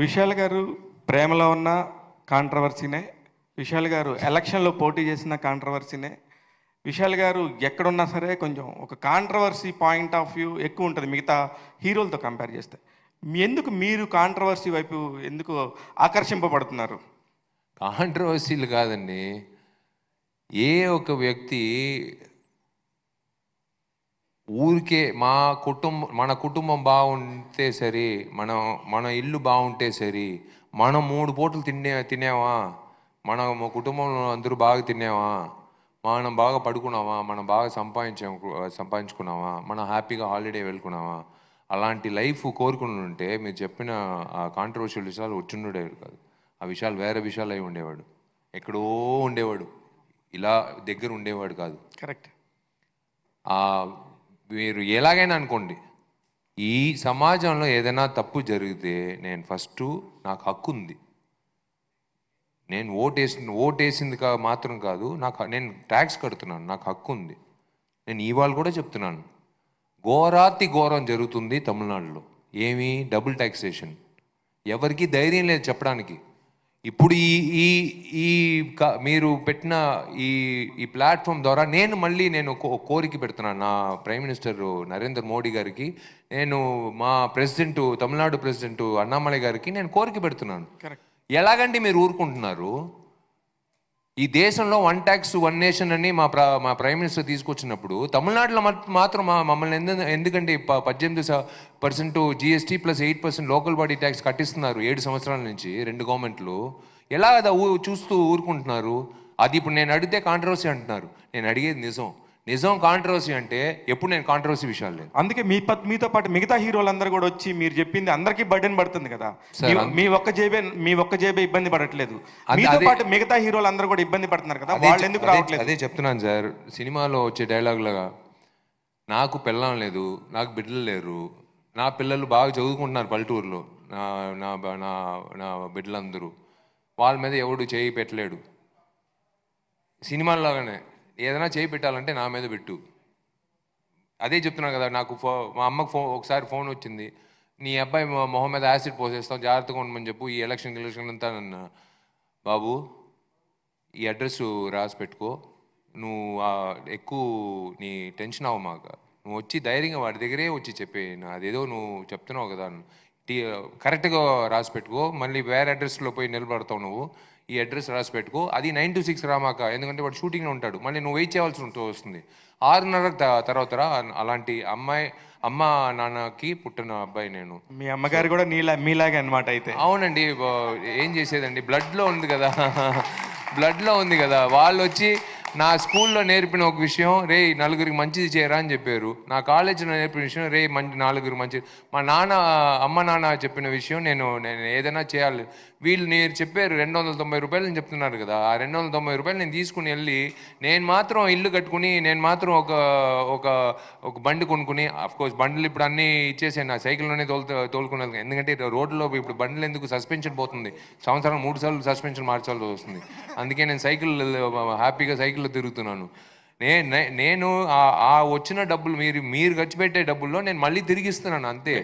విశాల్ గారు ప్రేమలో ఉన్న కాంట్రవర్సీనే, విశాల్ గారు ఎలక్షన్లో పోటీ చేసిన కాంట్రవర్సీనే, విశాల్ గారు ఎక్కడున్నా సరే కొంచెం ఒక కాంట్రవర్సీ పాయింట్ ఆఫ్ వ్యూ ఎక్కువ ఉంటుంది మిగతా హీరోలతో కంపేర్ చేస్తే. ఎందుకు మీరు కాంట్రవర్సీ వైపు ఎందుకు ఆకర్షింపబడుతున్నారు? కాంట్రవర్సీలు కాదండి. ఏ ఒక వ్యక్తి ఊరికే మన కుటుంబం బాగుంటే సరి, మన ఇల్లు బాగుంటే సరి, మనం 3 పూటలు తినేవా, మన కుటుంబంలో అందరూ బాగా తినేవా, మనం బాగా పడుకున్నావా, మనం బాగా సంపాదించుకున్నావా, మనం హ్యాపీగా హాలిడే వెళ్తున్నావా, అలాంటి లైఫ్ కోరుకుని ఉంటే మీరు చెప్పిన ఆ కాంట్రవర్షియల్ విషయాలు వచ్చిండేవాడు కాదు. ఆ విషయాలు వేరే విషయాలు అయి ఉండేవాడు, ఎక్కడో ఉండేవాడు, ఇలా దగ్గర ఉండేవాడు కాదు. కరెక్ట్. మీరు ఎలాగైనా అనుకోండి, ఈ సమాజంలో ఏదైనా తప్పు జరిగితే నేను ఫస్ట్ నాకు హక్కు ఉంది, నేను ఓటేసింది మాత్రం కాదు, నేను ట్యాక్స్ కడుతున్నాను, నాకు హక్కు ఉంది. నేను ఇవాళ కూడా చెప్తున్నాను, ఘోరాతి ఘోరం జరుగుతుంది తమిళనాడులో. ఏమి డబుల్ ట్యాక్సేషన్, ఎవరికి ధైర్యం లేదు చెప్పడానికి. ఇప్పుడు మీరు పెట్టిన ఈ ప్లాట్ఫామ్ ద్వారా నేను కోరిక పెడుతున్నాను నా ప్రైమ్ మినిస్టర్ నరేంద్ర మోడీ గారికి, నేను మా తమిళనాడు ప్రెసిడెంట్ అన్నామలై గారికి నేను కోరిక పెడుతున్నాను. ఎలాగంటే మీరు ఊరుకుంటున్నారు? ఈ దేశంలో 1 ట్యాక్స్ 1 నేషన్ అని మా ప్రైమ్ మినిస్టర్ తీసుకొచ్చినప్పుడు తమిళనాడులో మాత్రం మమ్మల్ని ఎందుకంటే 18% GST plus 8% local body tax కట్టిస్తున్నారు 7 సంవత్సరాల నుంచి 2 గవర్నమెంట్లు. ఎలా చూస్తూ ఊరుకుంటున్నారు? అది ఇప్పుడు నేను అడిగితే కాంట్రవర్సీ అంటున్నారు. నేను అడిగేది నిజం కాంట్రవర్సీ అంటే ఎప్పుడు నేను కాంట్రవర్సీ విషయాలు లేదు. అందుకే మీతో పాటు మిగతా హీరోలందరూ కూడా వచ్చి మీరు చెప్పింది అందరికీ బర్డెన్ పడుతుంది కదా. మీ ఒక్క జేబే ఇబ్బంది పడట్లేదు, మీతో పాటు మిగతా హీరోలందరూ కూడా ఇబ్బంది పడుతున్నారు కదా, వాళ్ళు ఎందుకు రావట్లేదు? అదే చెప్తున్నాను సార్. సినిమాలో వచ్చే డైలాగులుగా నాకు పెళ్ళం లేదు, నాకు బిడ్డలు లేరు, నా పిల్లలు బాగా చదువుకుంటున్నారు పల్లెటూరులో, నా బిడ్డలందరూ, వాళ్ళ మీద ఎవడు చేయి పెట్టలేడు. సినిమాల్లోగానే ఏదైనా చేయి పెట్టాలంటే నా మీద పెట్టు. అదే చెప్తున్నాను కదా. నాకు మా అమ్మకు ఒకసారి ఫోన్ వచ్చింది, నీ అబ్బాయి మొహం మీద యాసిడ్ పోసేస్తాం, జాగ్రత్తగా ఉండమని చెప్పు, ఈ ఎలక్షన్ అంతా నన్ను. బాబు, ఈ అడ్రస్ రాసి పెట్టుకో, నువ్వు ఎక్కువ నీ టెన్షన్ అవ్వ మాక, నువ్వు వచ్చి ధైర్యంగా వాడి దగ్గరే వచ్చి చెప్పే, అదేదో నువ్వు చెప్తున్నావు కదా, కరెక్ట్గా రాసి పెట్టుకో, మళ్ళీ వేరే అడ్రస్లో పోయి నిలబడతావు నువ్వు, ఈ అడ్రస్ రాసి పెట్టుకో, అది 9 to 6 రామాక, ఎందుకంటే వాడు షూటింగ్లో ఉంటాడు, మళ్ళీ నువ్వు వెయిట్ చేయాల్సి వస్తుంది. 6:30 తర్వాత రా. అలాంటి అమ్మ నాన్నకి పుట్టిన అబ్బాయి నేను. మీ అమ్మగారు కూడా మీలాగే అనమాట అయితే? అవునండి. ఏం చేసేదండి, బ్లడ్లో ఉంది కదా. వాళ్ళు వచ్చి నా స్కూల్లో నేర్పిన ఒక విషయం, రే నలుగురికి మంచిది చేయరా అని చెప్పారు. నా కాలేజీలో నేర్పిన విషయం, రే నలుగురికి మంచిది. మా అమ్మ నాన్న చెప్పిన విషయం, నేను ఏదైనా చేయాలి. వీళ్ళు నేను చెప్పారు 290 రూపాయలు అని చెప్తున్నారు కదా, ఆ 290 రూపాయలు నేను తీసుకుని వెళ్ళి నేను మాత్రం ఇల్లు కట్టుకుని, నేను మాత్రం ఒక బండి కొనుక్కుని, అఫ్కోర్స్ బండ్లు ఇప్పుడు అన్నీ ఇచ్చేసాను, నా సైకిల్లోనే తోలుకున్నాను. ఎందుకంటే రోడ్లో ఇప్పుడు బండ్లు ఎందుకు, సస్పెన్షన్ పోతుంది, సంవత్సరం 3 సార్లు సస్పెన్షన్ మార్చాల్సి వస్తుంది. అందుకే నేను హ్యాపీగా సైకిల్లో తిరుగుతున్నాను. నేను వచ్చిన డబ్బులు మీరు ఖర్చు పెట్టే డబ్బుల్లో నేను మళ్ళీ తిరిగిస్తున్నాను అంతే.